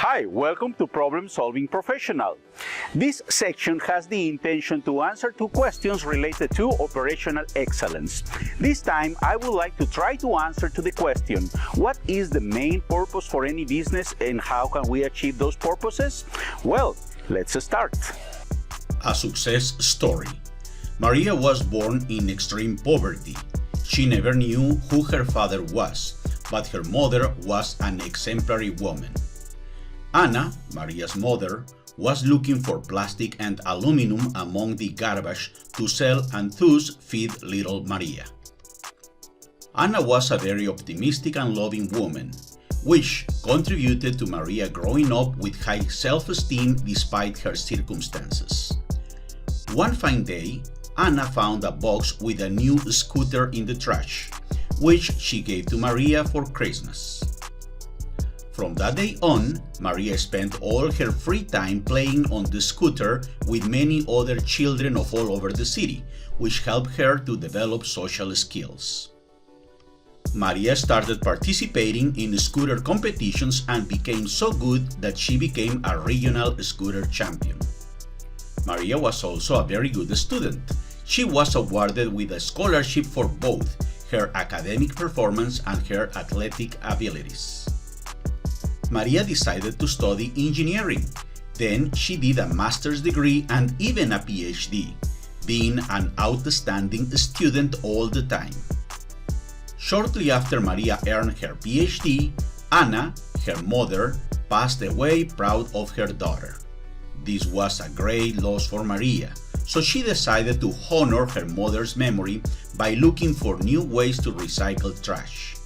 Hi, welcome to Problem Solving Professional. This section has the intention to answer two questions related to operational excellence. This time, I would like to try to answer to the question, what is the main purpose for any business and how can we achieve those purposes? Well, let's start. A success story. Maria was born in extreme poverty. She never knew who her father was, but her mother was an exemplary woman. Anna, Maria's mother, was looking for plastic and aluminum among the garbage to sell and thus feed little Maria. Anna was a very optimistic and loving woman, which contributed to Maria growing up with high self-esteem despite her circumstances. One fine day, Anna found a box with a new scooter in the trash, which she gave to Maria for Christmas. From that day on, Maria spent all her free time playing on the scooter with many other children of all over the city, which helped her to develop social skills. Maria started participating in scooter competitions and became so good that she became a regional scooter champion. Maria was also a very good student. She was awarded with a scholarship for both her academic performance and her athletic abilities. Maria decided to study engineering. Then she did a master's degree and even a PhD, being an outstanding student all the time. Shortly after Maria earned her PhD, Anna, her mother, passed away proud of her daughter. This was a great loss for Maria, so she decided to honor her mother's memory by looking for new ways to recycle trash.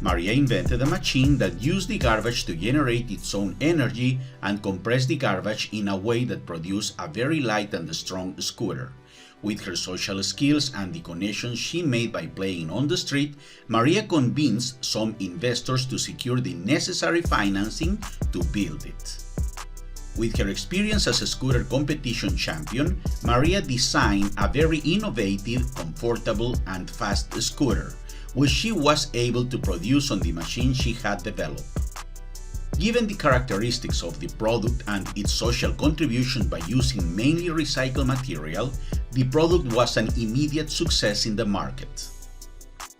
Maria invented a machine that used the garbage to generate its own energy and compress the garbage in a way that produced a very light and strong scooter. With her social skills and the connections she made by playing on the street, Maria convinced some investors to secure the necessary financing to build it. With her experience as a scooter competition champion, Maria designed a very innovative, comfortable, and fast scooter, which she was able to produce on the machine she had developed. Given the characteristics of the product and its social contribution by using mainly recycled material, the product was an immediate success in the market.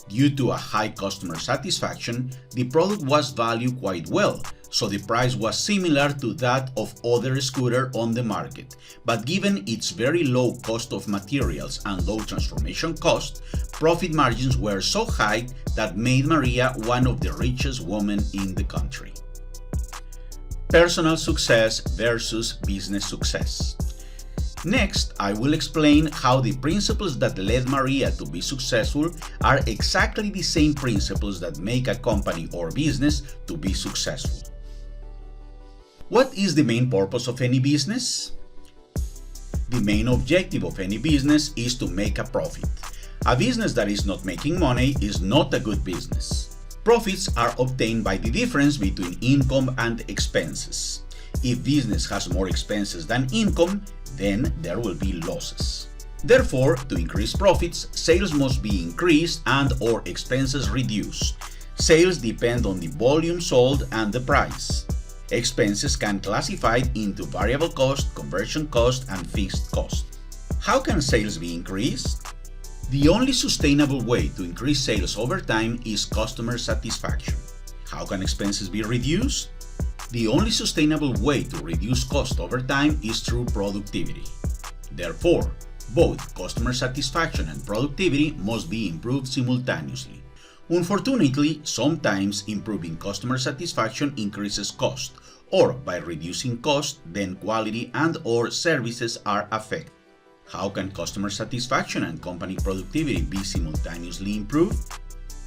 Due to a high customer satisfaction, the product was valued quite well, so the price was similar to that of other scooters on the market, but given its very low cost of materials and low transformation cost, profit margins were so high that made Maria one of the richest women in the country. Personal success versus business success. Next, I will explain how the principles that led Maria to be successful are exactly the same principles that make a company or business to be successful. What is the main purpose of any business? The main objective of any business is to make a profit. A business that is not making money is not a good business. Profits are obtained by the difference between income and expenses. If business has more expenses than income, then there will be losses. Therefore, to increase profits, sales must be increased and/or expenses reduced. Sales depend on the volume sold and the price. Expenses can be classified into variable cost, conversion cost, and fixed cost. How can sales be increased? The only sustainable way to increase sales over time is customer satisfaction. How can expenses be reduced? The only sustainable way to reduce cost over time is through productivity. Therefore, both customer satisfaction and productivity must be improved simultaneously. Unfortunately, sometimes improving customer satisfaction increases cost, or by reducing cost, then quality and/or services are affected. How can customer satisfaction and company productivity be simultaneously improved?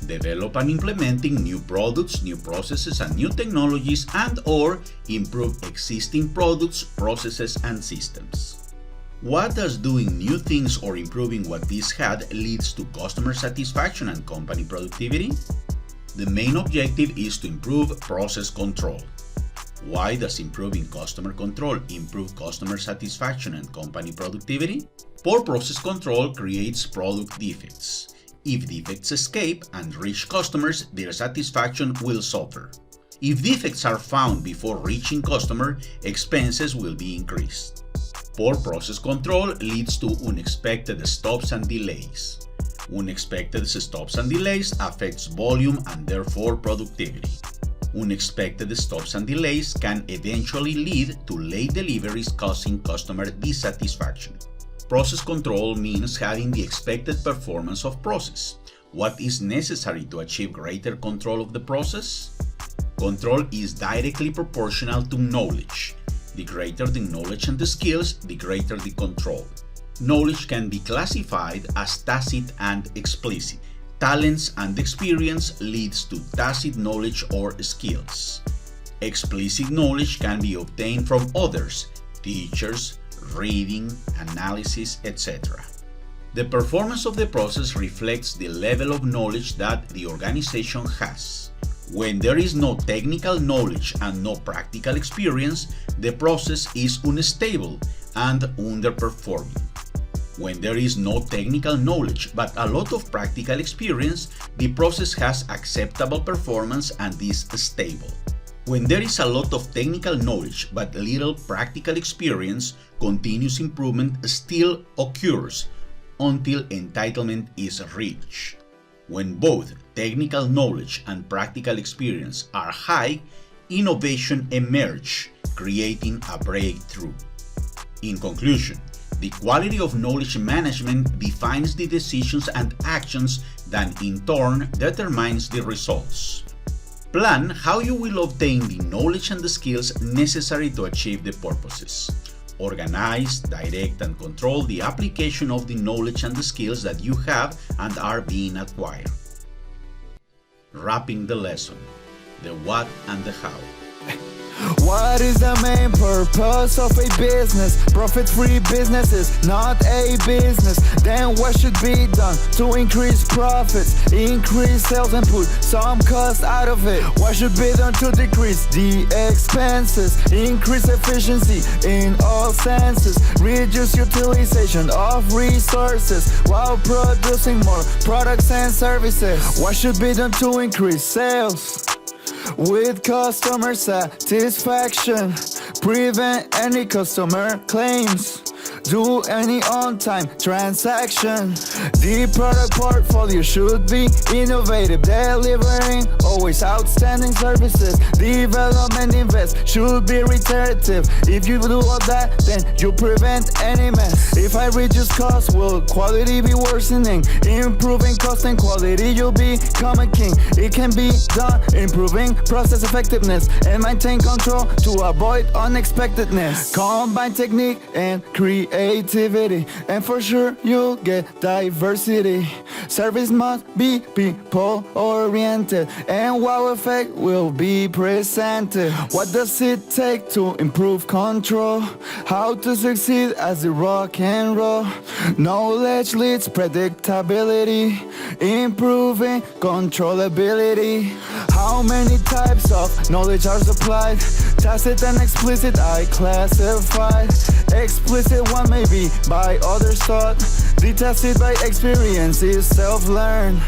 Develop and implementing new products, new processes, and new technologies and/or improve existing products, processes, and systems. What does doing new things or improving what these had leads to customer satisfaction and company productivity? The main objective is to improve process control. Why does improving customer control improve customer satisfaction and company productivity? Poor process control creates product defects. If defects escape and reach customers, their satisfaction will suffer. If defects are found before reaching customer, expenses will be increased. Poor process control leads to unexpected stops and delays. Unexpected stops and delays affects volume and therefore productivity. Unexpected stops and delays can eventually lead to late deliveries causing customer dissatisfaction. Process control means having the expected performance of process. What is necessary to achieve greater control of the process? Control is directly proportional to knowledge. The greater the knowledge and the skills, the greater the control. Knowledge can be classified as tacit and explicit. Talents and experience leads to tacit knowledge or skills. Explicit knowledge can be obtained from others, teachers, reading, analysis, etc. The performance of the process reflects the level of knowledge that the organization has. When there is no technical knowledge and no practical experience, the process is unstable and underperforming. When there is no technical knowledge but a lot of practical experience, the process has acceptable performance and is stable. When there is a lot of technical knowledge but little practical experience, continuous improvement still occurs until entitlement is reached. When both technical knowledge and practical experience are high, innovation emerges, creating a breakthrough. In conclusion, the quality of knowledge management defines the decisions and actions that in turn determines the results. Plan how you will obtain the knowledge and the skills necessary to achieve the purposes. Organize, direct, and control the application of the knowledge and the skills that you have and are being acquired. Wrapping the lesson, the what and the how. What is the main purpose of a business? Profit-free business is not a business. Then what should be done to increase profits, increase sales and put some cost out of it? What should be done to decrease the expenses, increase efficiency in all senses, reduce utilization of resources while producing more products and services? What should be done to increase sales with customer satisfaction, prevent any customer claims, do any on-time transaction? The product portfolio should be innovative, delivering always outstanding services. Development invest should be reiterative. If you do all that, then you prevent any mess. If I reduce cost, will quality be worsening? Improving cost and quality, you'll become a king. It can be done, improving process effectiveness and maintain control to avoid unexpectedness. Combine technique and creativity, and for sure you'll get diversity. Service must be people oriented, and wow effect will be presented. What does it take to improve control? How to succeed as the rock and roll? Knowledge leads predictability, improving controllability. How many types of knowledge are supplied? Tacit and explicit I classified. Explicit one may be by others taught. The tacit by experience is self-learned.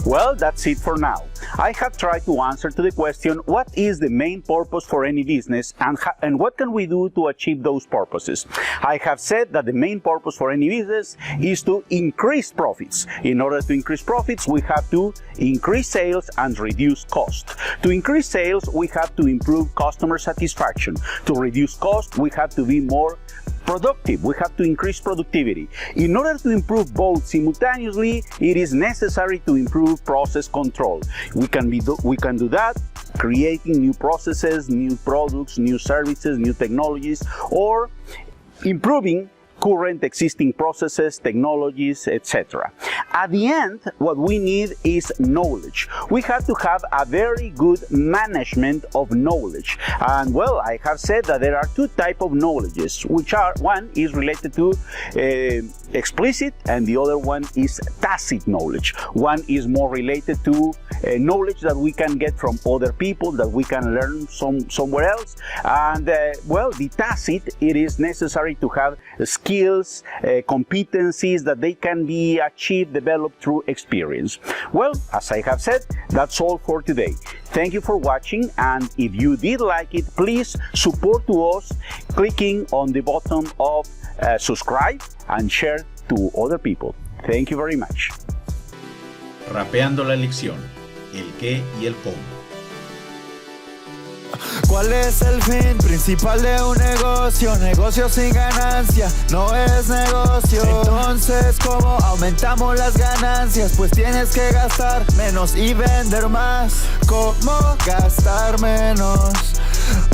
Well, that's it for now. I have tried to answer to the question, what is the main purpose for any business and what can we do to achieve those purposes? I have said that the main purpose for any business is to increase profits. In order to increase profits, we have to increase sales and reduce cost. To increase sales, we have to improve customer satisfaction. To reduce cost, we have to be more productive. We have to increase productivity. In order to improve both simultaneously, it is necessary to improve process control. We can do that creating new processes, new products, new services, new technologies, or improving current existing processes, technologies, etc. At the end, what we need is knowledge. We have to have a very good management of knowledge. And well, I have said that there are two types of knowledges, which are, one is related to explicit and the other one is tacit knowledge. One is more related to knowledge that we can get from other people, that we can learn somewhere else. And well, the tacit, it is necessary to have skills skills, competencies that they can be achieved, developed through experience. Well, as I have said, that's all for today. Thank you for watching, and if you did like it, please support to us clicking on the button of subscribe and share to other people. Thank you very much. Rapeando la lección, el qué y el cómo. ¿Cuál es el fin principal de un negocio? Negocio sin ganancia no es negocio. Entonces, ¿cómo aumentamos las ganancias? Pues tienes que gastar menos y vender más. ¿Cómo gastar menos?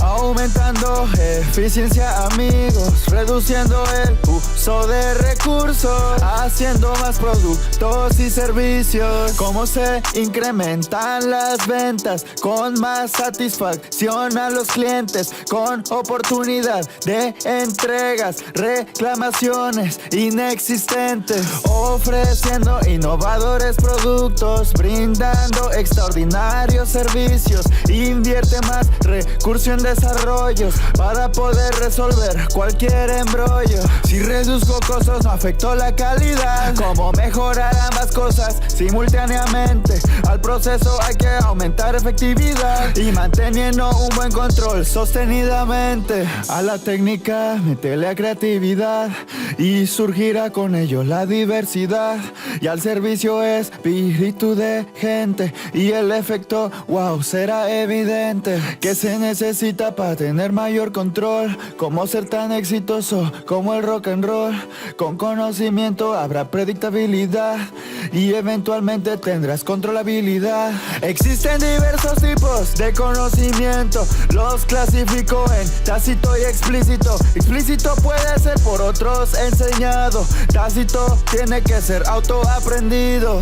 Aumentando eficiencia, amigos, reduciendo el uso de recursos, haciendo más productos y servicios. ¿Cómo se incrementan las ventas? Con más satisfacción a los clientes, con oportunidad de entregas, reclamaciones inexistentes, ofreciendo innovadores productos, brindando extraordinarios servicios. Invierte más recursos en desarrollos para poder resolver cualquier embrollo. Si reduzco costos no afectó la calidad. ¿Cómo mejorar ambas cosas simultáneamente? Al proceso hay que aumentar efectividad y manteniendo un buen control sostenidamente. A la técnica métele a creatividad y surgirá con ello la diversidad. Y al servicio espíritu de gente y el efecto wow será evidente. Que se necesita para tener mayor control? ¿Cómo ser tan exitoso como el rock and roll? Con conocimiento habrá predictabilidad y eventualmente tendrás controlabilidad. Existen diversos tipos de conocimiento, los clasifico en tácito y explícito. Explícito puede ser por otros enseñado, tácito tiene que ser autoaprendido.